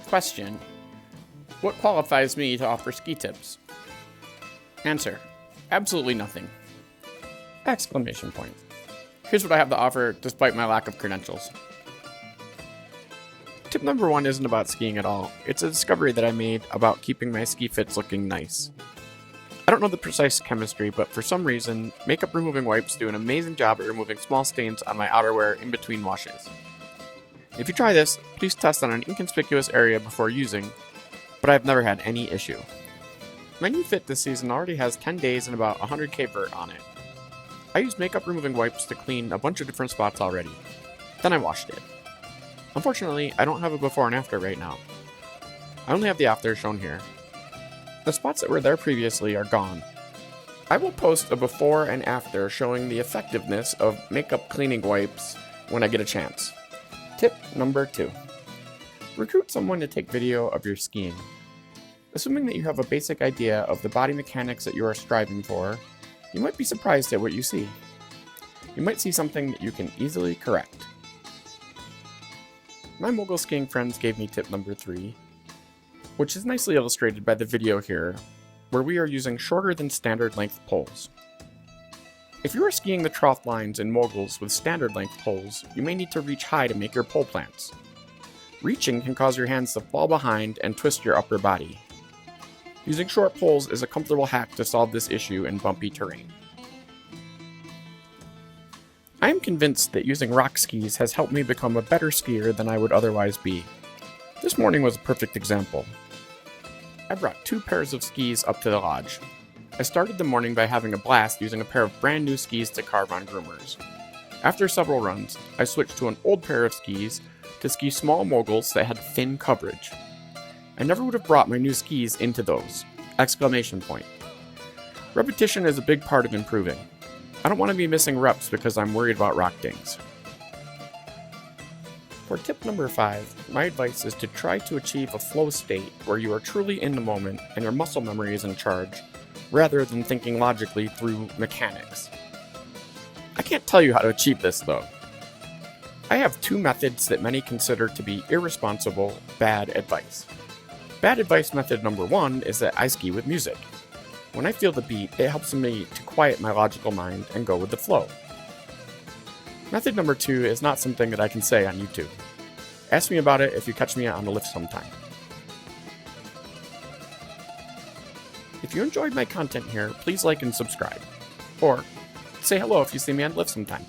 Question: what qualifies me to offer ski tips? Answer: absolutely nothing. Exclamation point. Here's what I have to offer despite my lack of credentials. Tip number 1 isn't about skiing at all. It's a discovery that I made about keeping my ski fits looking nice. I don't know the precise chemistry, but for some reason, makeup removing wipes do an amazing job at removing small stains on my outerwear in between washes. If you try this, please test on an inconspicuous area before using, but I've never had any issue. My new fit this season already has 10 days and about 100k vert on it. I used makeup removing wipes to clean a bunch of different spots already. Then I washed it. Unfortunately, I don't have a before and after right now. I only have the after shown here. The spots that were there previously are gone. I will post a before and after showing the effectiveness of makeup cleaning wipes when I get a chance. Tip number 2. Recruit someone to take video of your skiing. Assuming that you have a basic idea of the body mechanics that you are striving for, you might be surprised at what you see. You might see something that you can easily correct. My mogul skiing friends gave me tip number 3, which is nicely illustrated by the video here, where we are using shorter than standard length poles. If you are skiing the trough lines in moguls with standard length poles, you may need to reach high to make your pole plants. Reaching can cause your hands to fall behind and twist your upper body. Using short poles is a comfortable hack to solve this issue in bumpy terrain. I am convinced that using rock skis has helped me become a better skier than I would otherwise be. This morning was a perfect example. I brought 2 pairs of skis up to the lodge. I started the morning by having a blast using a pair of brand new skis to carve on groomers. After several runs, I switched to an old pair of skis to ski small moguls that had thin coverage. I never would have brought my new skis into those! Exclamation point. Repetition is a big part of improving. I don't want to be missing reps because I'm worried about rock dings. For tip number 5, my advice is to try to achieve a flow state where you are truly in the moment and your muscle memory is in charge, rather than thinking logically through mechanics. I can't tell you how to achieve this though. I have 2 methods that many consider to be irresponsible, bad advice. Bad advice method number 1 is that I ski with music. When I feel the beat, it helps me to quiet my logical mind and go with the flow. Method number 2 is not something that I can say on YouTube. Ask me about it if you catch me on the lift sometime. If you enjoyed my content here, please like and subscribe. Or say hello if you see me on the lift sometime.